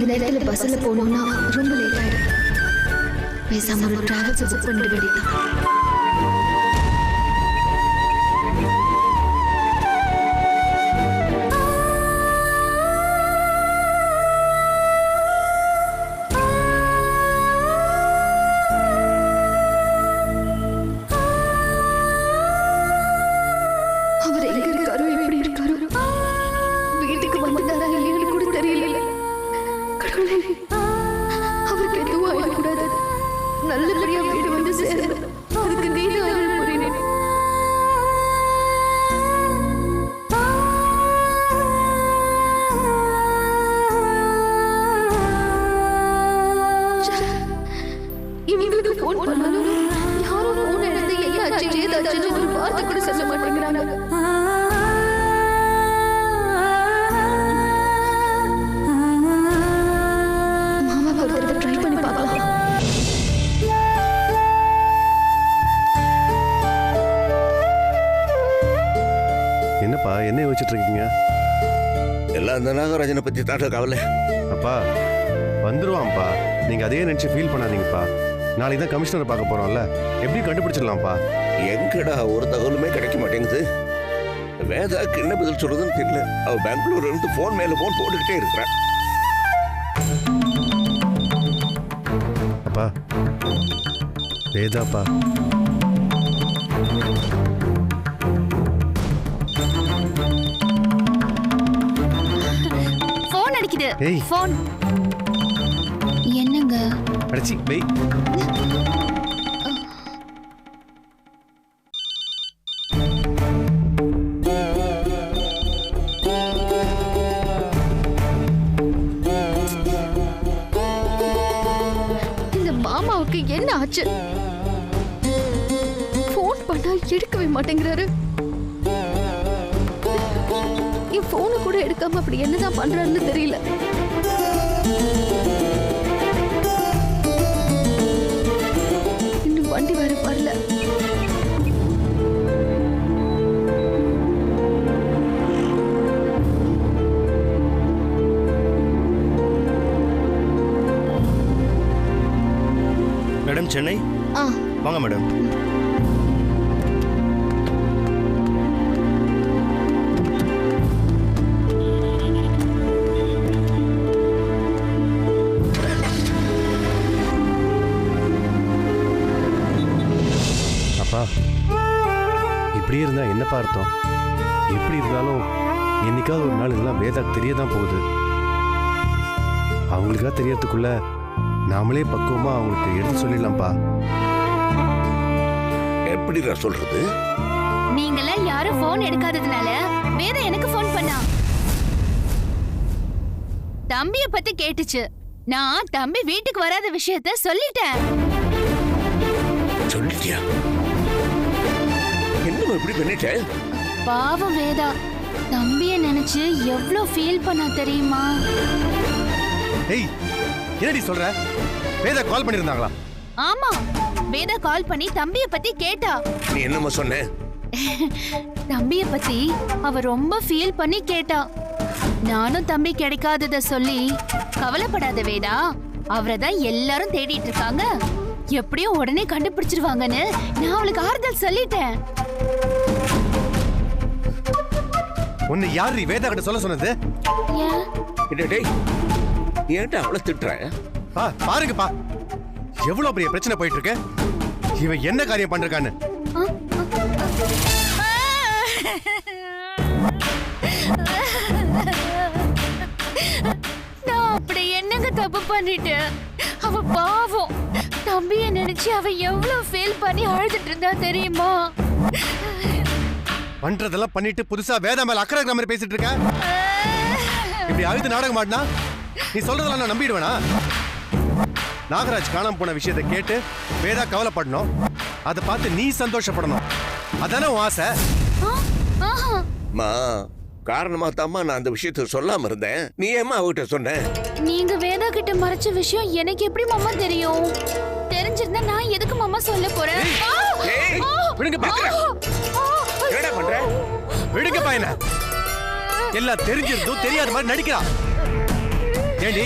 இந்த நேரத்துல பஸ்ல போனோம்னா ரொம்ப லேட் ஆயிடும். பேசாம ஒரு டிராவல்ஸ் புக் பண்ணிட வேண்டியதுதான். என்னப்பா என்ன யோசிச்சுட்டு இருக்கீங்க? எல்லாம் அந்த நாகராஜனை பத்தி தாட்ட கவலை. அப்பா வந்துருவான்ப்பா, நீங்க அதே நினைச்சு ஃபீல் பண்ணாதீங்கப்பா. நாளைக்கு தான் கமிஷனரை பார்க்க போறோம்ல, எப்படி கண்டுபிடிச்சிடலாம்ப்பா. எங்கடா ஒரு தகவலுமே கிடைக்க மாட்டேங்குது. வேதாக்கு என்ன பதில் சொல்றதுன்னு தெரியல. அவ பெங்களூர்ல இருந்து போன் மேல போன் போட்டுக்கிட்டே இருக்கிறான். அப்பா வேதாப்பா, போன் அடிக்குது. ஏய் போன் என்னங்க? அடிச்சி வெய். இந்த மாமாவுக்கு என்ன ஆச்சு? போன் பண்ணா எடுக்கவே மாட்டேங்கிறாரு. என் போனை கூட எடுக்காம அப்படி என்னதான் பண்றாருன்னு தெரியல. இன்னும் வண்டி வேற வரல. மேடம் சென்னை வாங்க மேடம். அப்பா இப்படியே இருந்தா என்னப்பா அர்த்தம்? எப்படி இருந்தாலும் என்னைக்காவது ஒரு நாள் இதெல்லாம் வேதாக்கு தெரியதான் போகுது. அவங்களுக்கா தெரியறதுக்குள்ள நாமளே பக்குவமா அவங்களுக்கு எடுத்து சொல்லிடலாம்ப்பா. எப்படிடா சொல்றது? நீங்களாம் யாரும் போன் எடுக்காததுனால வேதா எனக்கு போன் பண்ணா. தம்பிய பத்தி கேட்டுச்சு. நான் தம்பி வீட்டுக்கு வராத விஷயத்த சொல்லிட்டேன். சொல்லிட்டியா? என்ன இப்படி பண்ணிட்ட? பாவம் வேதா தம்பிய நினைச்சு எவ்வளவு ஃபீல் பண்ணா தெரியுமா? ஏய் என்னடி சொல்ற? வேதா கால் பண்ணிருந்தாங்களா? ஆமா, வேதா கால் பண்ணி தம்பிய பத்தி கேட்டா. நீ என்னமா சொன்ன? தம்பிய பத்தி அவ ரொம்ப ஃபீல் பண்ணி கேட்டா. நானும் தம்பி கிடைக்காதத சொல்லி கவலைப்படாத வேதா, அவரைதான் எல்லாரும் தேடிட்டு இருக்காங்க, எப்படியும் உடனே கண்டுபிடிச்சிருவாங்கன்னு நான் அவளுக்கு ஆறுதல் சொல்லிட்டேன். உன்னை யாரு வேதா கிட்ட சொல்ல சொன்னது? டேய் ஏன்டா அவளை திட்டுற? பாருங்கப்பா எவ்வளவு பெரிய பிரச்சனை போயிட்டு இருக்கு. இவன் என்ன காரியம் பண்றான்னு நான் அப்படி என்னங்க தப்பு பண்ணிட்டேன்? அவ பாவம் தம்பிய நினைச்சு அவ எவ்வளவு ஃபீல் பண்ணி அழுதுட்டு இருந்தா தெரியுமா? பண்றதெல்லாம் பண்ணிட்டு புதுசா வேதா மேல அக்கறை இருக்கிற மாதிரி பேசிட்டு இருக்க. இப்படி அழுது நாடகம் மாட்டினா நீ சொல்றதெல்லாம் நான் நம்பிடுவேனா? நாகராஜ் காணாம போன விஷயத்தை கேட்டு வேதா கவலைப்படணும், அதை பார்த்து நீ சந்தோஷப்படணும், அதானே உன் ஆசை? காரணமா தாமா நான் அந்த விஷயத்தை சொல்லாம இருந்தேன். நீ ஏமா அவகிட்ட சொன்ன? நீங்க வேதா கிட்ட மறைச்ச விஷயம் எனக்கு எப்படி மாமா தெரியும்? தெரிஞ்சிருந்தா நான் எதுக்கு மாமா சொல்ல போறேன்? என்னடா பண்ற? விடுங்க பையன. எல்லாம் தெரிஞ்சிருந்தும் தெரியாத மாதிரி நடிக்கிறா. ஏண்டி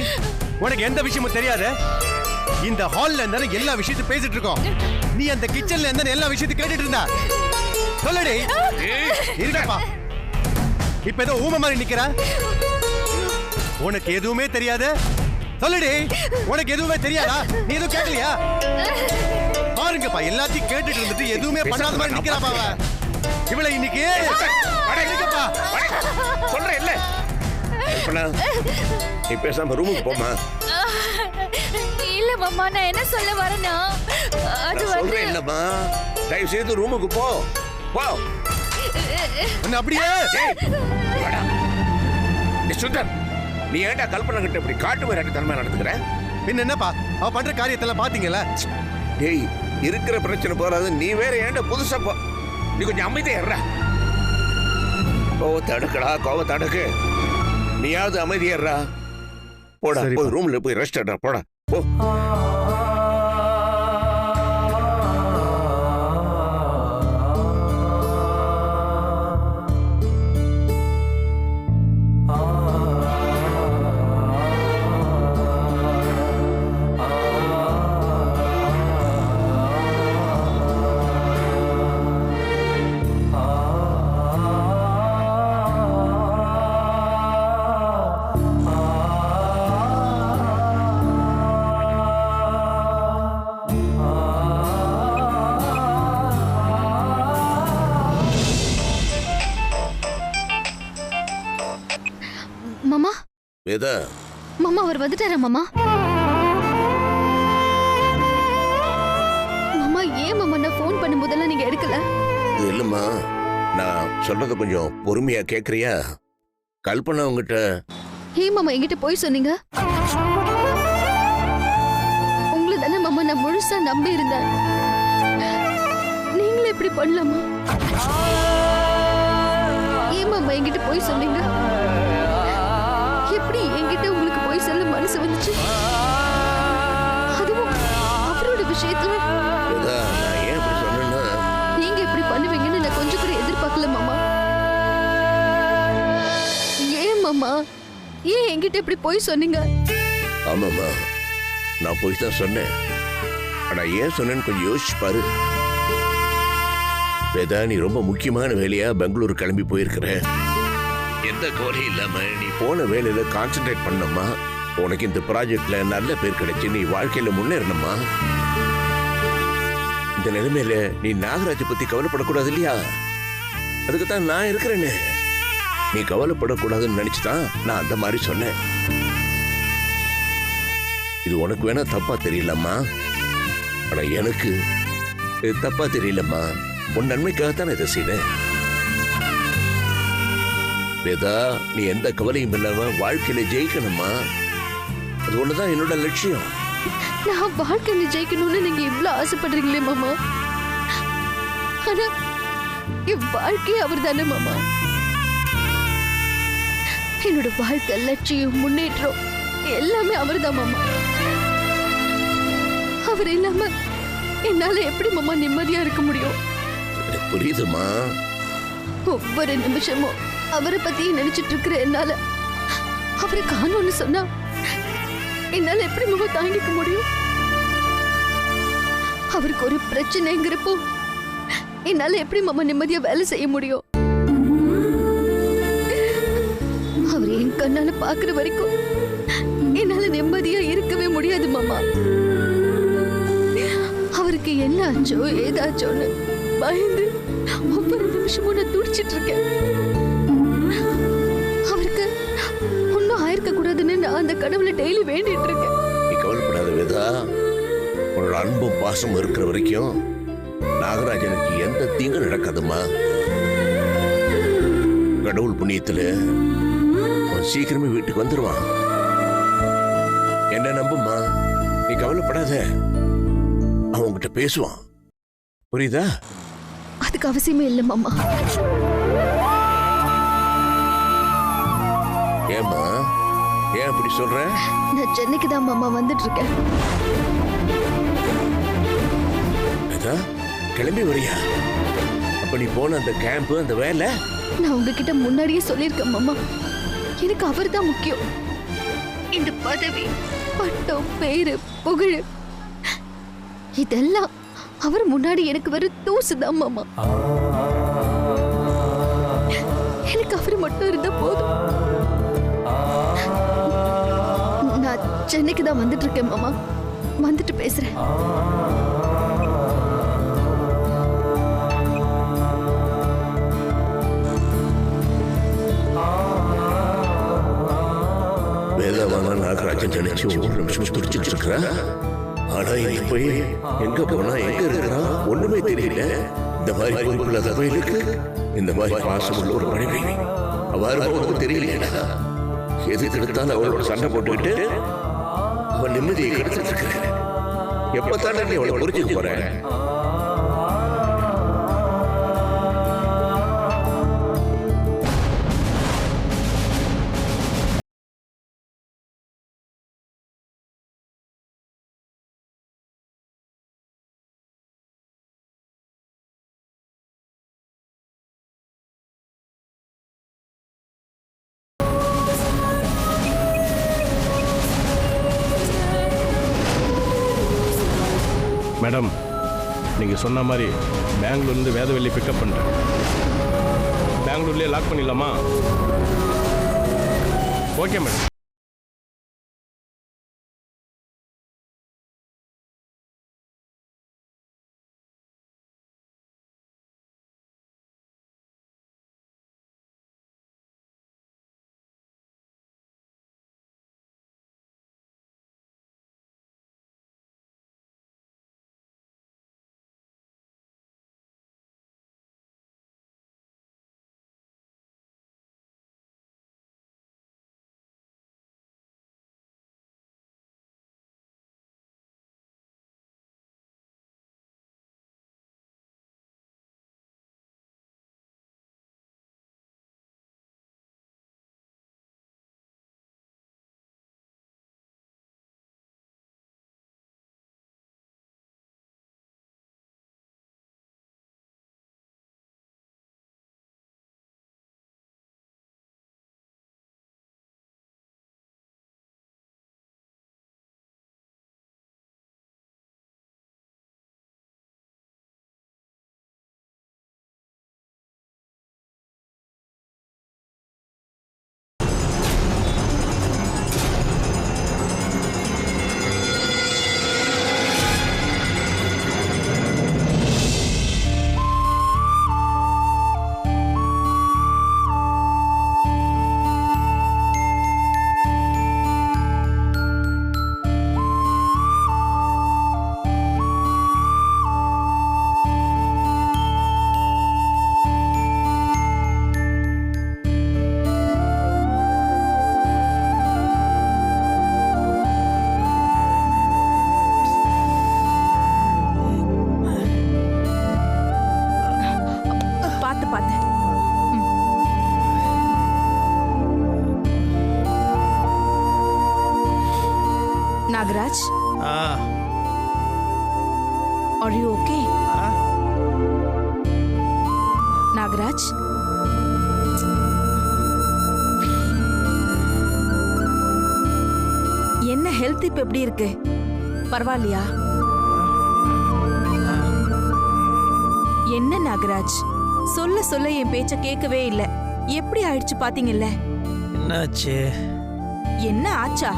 உனக்கு எந்த விஷயமும் தெரியாது. இந்த ஹால்ல இருந்தா எல்லா விஷயத்தையும் பேசிட்டு இருக்கோம். நீ அந்த கிச்சன்ல இருந்தா எல்லா விஷயத்தையும் கேட்டுட்டு இருந்தா. சொல்லடி. இருடப்பா. இப்ப ஏதோ ஊமை மாதிரி நிக்கிற. உனக்கு எதுவுமே தெரியாது. சொல்லடி. உனக்கு எதுவுமே தெரியாதா? நீ எதுவும் கேட்கலையா? பாருங்கப்பா, எல்லாத்தையும் கேட்டுட்டு இருந்துட்டு எதுவுமே பண்ணாத மாதிரி நிக்கிறாப்பா. இவளை இன்னைக்கு சொல்றேன் இல்ல. நீ பேசாம ரூமுக்கு போமா. இல்ல மாமா, நான் என்ன சொல்ல வரேன்னா அது சொல்றேன் இல்லம்மா, தயவு செய்து ரூமுக்கு போ. போ. அப்படியே சுந்தர், நீ ஏன்டா கல்பனை கிட்ட இப்படி காட்டு மாதிரி தன்மை நடந்துக்கிற? பின்ன என்னப்பா, அவ பண்ற காரியத்தெல்லாம் பாத்தீங்களா? ஏய், இருக்கிற பிரச்சனை போறாது, நீ வேற ஏன்டா புதுசா போ. நீ கொஞ்சம் அமைதியா இருடா. கோவத்தை அடுக்கடா, கோவத்தை அடுக்கு. நீயாவது அமைதியா இருடா. போடா, போய் ரூம்ல போய் ரெஸ்ட் எடுடா. போடா, போ. மாமா, வேதா, மாமா அவர் வந்துட்டாரா மாமா? மாமா, ஏன் மாமா நான் ஃபோன் பண்ணும்போதெல்லாம் நீங்க எடுக்கல? இது இல்லம்மா, நான் சொல்றத கொஞ்சம் பொறுமையா கேக்குறியா? கல்பனா உங்ககிட்ட ஏன் மாமா என்கிட்ட போய் சொன்னீங்க? உங்களை தானே மாமா நான் முழுசா நம்பி இருந்தேன். நீங்களும் இப்படி பண்ணலாமா? ஏன் மாமா என்கிட்ட போய் சொன்னீங்க? எப்படி என்கிட்ட உங்களுக்கு போய் சொல்ல மனசு வந்துச்சு? அதுவும் அவரோட விஷயத்துல. வேதா, நான் ஏன் இப்படி சொன்னேன்னா, நீங்க இப்படி பண்ணுவீங்கன்னு நான் கொஞ்சம் கூட எதிர்பார்க்கல மாமா. ஏன் மாமா, ஏன் என்கிட்ட இப்படி போய் சொன்னீங்க? ஆமாம்மா, நான் போய் தான் சொன்னேன். ஆனா ஏன் சொன்னேன்னு கொஞ்சம் யோசிச்சு பாரு. வேதா, நீ ரொம்ப முக்கியமான வேலையா பெங்களூர் கிளம்பி போயிருக்கிற. எந்த கவலையும் இல்லாம நீ போன வேலையில கான்சென்ட்ரேட் பண்ணம்மா. உனக்கு இந்த ப்ராஜெக்ட்ல நல்ல பேர் கிடைச்சு நீ வாழ்க்கையில முன்னேறணுமா. இந்த நிலைமையில நீ நாகராஜை பத்தி கவலைப்படக்கூடாது இல்லையா? அதுக்கு தான் நான் இருக்கிறேன்னு. நீ கவலைப்படக்கூடாதுன்னு நினைச்சுதான் நான் அந்த மாதிரி சொன்னேன். இது உனக்கு வேணா தப்பா தெரியலம்மா, ஆனா எனக்கு இது தப்பா தெரியலம்மா. உன் நன்மைக்காகத்தான் இதை செய்தேன். வேதா, நீ எந்த கவலையும் இல்லாம வாழ்க்கையில ஜெயிக்கணுமா. அது ஒண்ணுதான் என்னோட லட்சியம். நான் வாழ்க்கையில ஜெயிக்கணும்னு நீங்க இவ்வளவு ஆசைப்படுறீங்களே மாமா. ஆனா என் வாழ்க்கையே அவர் தானே மாமா. என்னோட வாழ்க்கை லட்சியம் முன்னேற்றம் எல்லாமே அவர் தான் மாமா. அவர் இல்லாம என்னால எப்படி மாமா நிம்மதியா இருக்க முடியும்? எனக்கு புரியுதுமா. ஒவ்வொரு நிமிஷமும் அவரை பத்தி நினைச்சிட்டு இருக்கிற என்னால அவரை காணோம்னு சொன்னா என்னால எப்படி மாமா தாங்கிக்க முடியும்? அவருக்கு ஒரு பிரச்சனைங்கிறப்போ என்னால எப்படி மாமா நிம்மதியா வேலை செய்ய முடியும்? அவர் என் கண்ணால பாக்குற வரைக்கும் என்னால நிம்மதியா இருக்கவே முடியாது மாமா. அவருக்கு என்ன ஆச்சோ ஏதாச்சோன்னு பயந்து ஒவ்வொரு நிமிஷமும் நான் துடிச்சிட்டு இருக்கேன். அவருக்கு ஒன்னும் ஆயிருக்க கூடாதுன்னு நான் அந்த கடவுளை டெய்லி வேண்டிட்டு இருக்கேன். நீ கவலைப்படாத வேதா. உன்னோட அன்பும் பாசம் இருக்கிற வரைக்கும் நாகராஜனுக்கு எந்த தீங்கும் நடக்காதுமா. கடவுள் புண்ணியத்துல அவன் சீக்கிரமே வீட்டுக்கு வந்துருவான். என்ன நம்புமா, நீ கவலைப்படாத. அவன் உன்கிட்ட பேசுவான், புரியுதா? அதுக்கு அவசியமே இல்லை மாமா. ஏமா, ஏன் அப்படி சொல்ற? நான் சென்னைக்கு தான் மாமா வந்துட்டு இருக்கேன். கிளம்பி வரியா? அப்ப நீ போன அந்த கேம்ப், அந்த வேலை நான் உங்ககிட்ட முன்னாடியே சொல்லியிருக்கேன் மாமா. எனக்கு அவர் தான் முக்கியம். இந்த பதவி பட்டம் பேரு புகழ் இதெல்லாம் அவர் முன்னாடி எனக்கு வர தூசுதான் மாமா. எனக்கு அவர் மட்டும் இருந்தா போதும். நான் சென்னைக்கு தான் வந்துட்டு இருக்கேன் மாமா. வந்துட்டு பேசுறேன். வேதாவான நாகராஜன் நினைச்சு ஒவ்வொரு நிமிஷம் துடிச்சிட்டு இருக்கிறேன். ஆனா இங்க போய் எங்க போனா எங்க இருக்கிறா ஒண்ணுமே தெரியல. இந்த மாதிரி பொறுப்புள்ள கோயிலுக்கு இந்த மாதிரி பாசமுள்ள ஒரு மனைவி அவ்வாறு தெரியலையா? எது எடுத்தாலும் அவளோட சண்டை போட்டுக்கிட்டு அவன் நிம்மதியை கெடுத்துட்டு இருக்கிற. எப்பத்தானே நீ அவளை புரிஞ்சுக்க போற? மேடம், நீங்கள் சொன்ன மாதிரி பெங்களூர்லேருந்து வேதவெளி பிக்கப் பண்ணுறேன். பெங்களூர்லேயே லாக் பண்ணிடலாமா? Okay madam. Nagraj? Are you okay? Nagraj? என்ன ஹெல்த் இப்ப எப்படி இருக்கு? பரவாயில்லையா? என்ன நாகராஜ், சொல்ல சொல்ல என் பேச்ச கேட்கவே இல்ல. எப்படி ஆயிடுச்சு பாத்தீங்கல்ல? என்னாச்சு? என்ன ஆச்சா?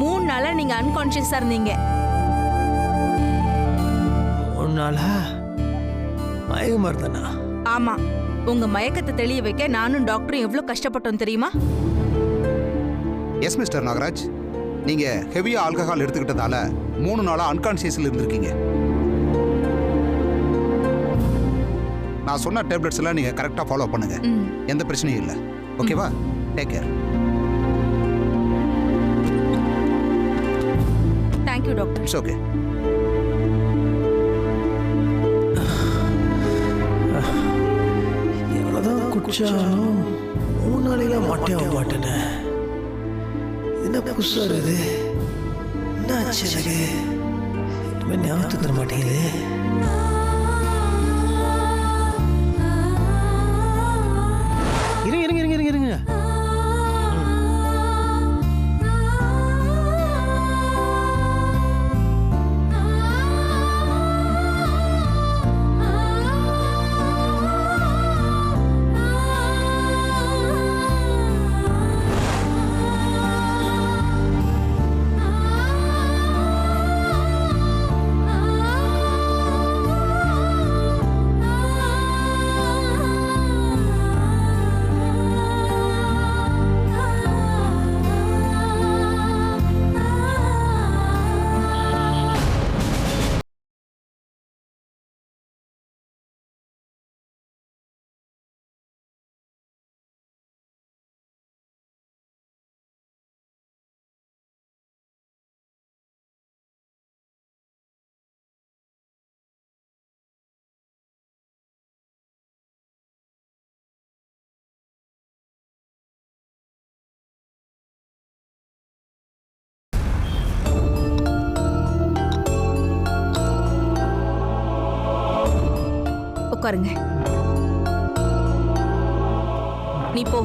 3 நாளா நீங்க அன்கான்ஷியஸா இருந்தீங்க. 3 நாளா? மயக்க மருந்தனா? ஆமா, உங்க மயக்கத்தை தெளிய வைக்க நானும் டாக்டரும் எவ்வளவு கஷ்டப்பட்டோம் தெரியுமா? எஸ் மிஸ்டர் நாகராஜ், நீங்க ஹெவியா ஆல்கஹால் எடுத்துக்கிட்டதால 3 நாளா அன்கான்ஷியஸ்ல இருந்திருக்கீங்க. நான் சொன்ன டேப்லெட்ஸ் எல்லாம் நீங்க கரெக்டா ஃபாலோ பண்ணுங்க. எந்த பிரச்சனையும் இல்லை. ஓகேவா? Take care. Thank you doctor. It's okay. எவ்வளவுதான் குடிச்சாலும் 3 நாளையில மாட்டேன் மாட்டேன்னு. என்ன புதுசா இருக்குது? என்ன ஆச்சு எனக்கு? இனிமே ஞாபகத்துக்கு வர மாட்டேங்குது. இருங்க இருங்க இருங்க இருங்க இருங்க. உட்காருங்க. நீ போ.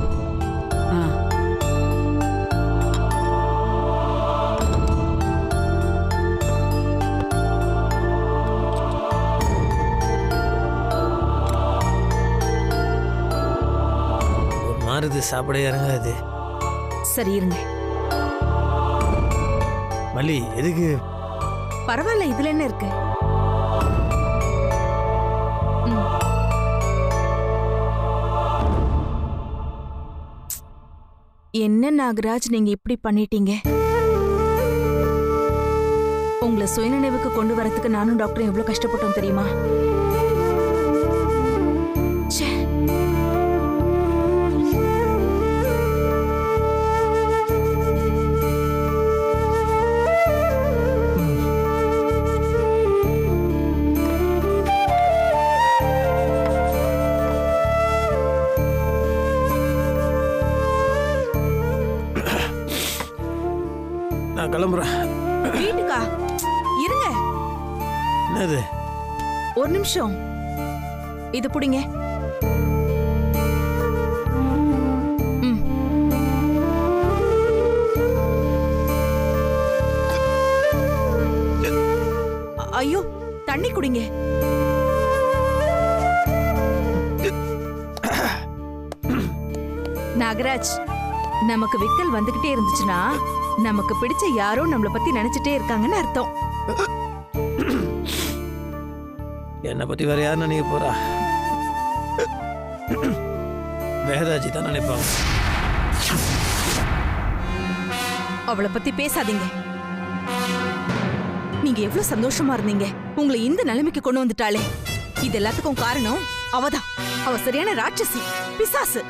ஒரு மாறுது சாப்பிட இறங்காது. சரி இருங்க. மல்லி எதுக்கு? பரவாயில்ல, இதுல என்ன இருக்கு? என்ன நாகராஜ், நீங்க இப்படி பண்ணிட்டீங்க? உங்களை சுயநினைவுக்கு கொண்டு வரதுக்கு நானும் டாக்டரும் எவ்வளவு கஷ்டப்பட்டோம் தெரியுமா? ச்சே. நான் கிளம்புறேன். வீட்டுக்கா? இருங்க. என்னது? ஒரு நிமிஷம். இது புடிங்க. ஐயோ, தண்ணி குடிங்க. நாகராஜ், நமக்கு விக்கல் வந்துகிட்டே இருந்துச்சுன்னா நமக்கு பிடிச்ச யாரோ நம்மளை பத்தி நினைச்சிட்டே இருக்காங்கன்னு அர்த்தம். என்னை பத்தி வேற யார் நினைக்க போறா? வேதாஜி தான் நினைப்பாங்க. அவளை பத்தி பேசாதீங்க. நீங்க எவ்வளவு சந்தோஷமா இருந்தீங்க. உங்களை இந்த நிலைமைக்கு கொண்டு வந்துட்டாளே, இது எல்லாத்துக்கும் காரணம் அவதான். அவ சரியான ராட்சசி, பிசாசு.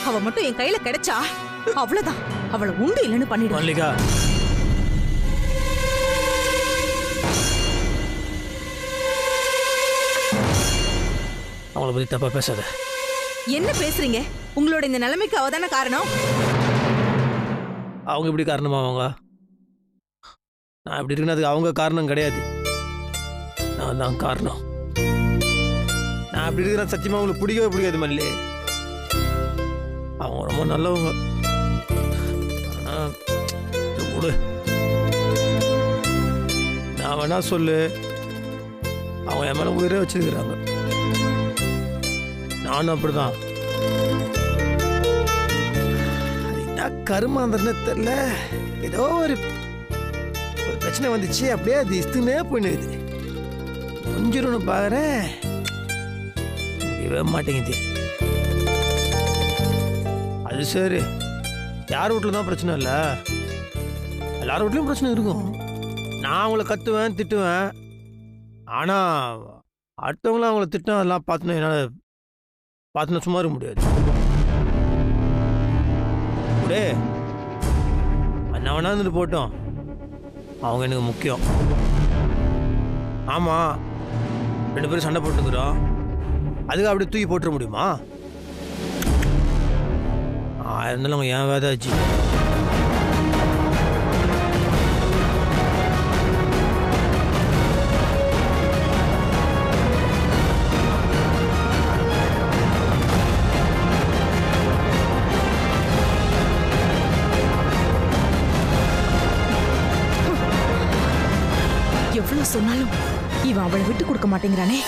அவ மட்டும் என் கையில கிடைச்சா அவ்வளவுதான். அவளை உண்டு இல்லைன்னு பண்ணிடுவேன். மல்லிகா, அவங்கள பத்தி தப்பா பேசாத. என்ன பேசுறீங்க? உங்களோட இந்த நிலைமைக்கு அவதான காரணம். அவங்க இப்படி காரணமாவாங்க? நான் இப்படி இருக்குன்னு அதுக்கு அவங்க காரணம் கிடையாது. நான் தான் காரணம். நான் அப்படி இருக்கிறேன். சத்தியமா அவங்களுக்கு பிடிக்கவே பிடிக்காது மல்லி. அவங்க ரொம்ப நல்லவங்க. நான் வேணா சொல்லு, அவங்க என் மேல உயிரே வச்சிருக்கிறாங்க. நானும் அப்படிதான். என்ன கருமாந்தன்னு தெரியல. ஏதோ ஒரு பிரச்சனை வந்துச்சு, அப்படியே அது இஸ்துனே போயிடுது. கொஞ்சம் பாக்குறேன், முடியவே மாட்டேங்குது. அது சரி, யார் வீட்டில் தான் பிரச்சனை இல்லை, எல்லார் வீட்லையும் பிரச்சனை இருக்கும். நான் அவங்கள கத்துவேன், திட்டுவேன். ஆனால் அடுத்தவங்களும் அவங்கள திட்டம் அதெல்லாம் பார்த்துனா என்னால் பார்த்துனா சும்மா இருக்க முடியாது. அப்படியே அண்ணா வேணா இருந்துட்டு போட்டோம், அவங்க எனக்கு முக்கியம். ஆமாம், 2 பேரும் சண்டை போட்டுக்கிறோம், அதுக்கு அப்படியே தூக்கி போட்டுற முடியுமா? இருந்தாலும் அவங்க ஏன் வேதாச்சு. எவ்வளவு சொன்னாலும் இவன் அவளை விட்டு கொடுக்க மாட்டேங்கிறானே.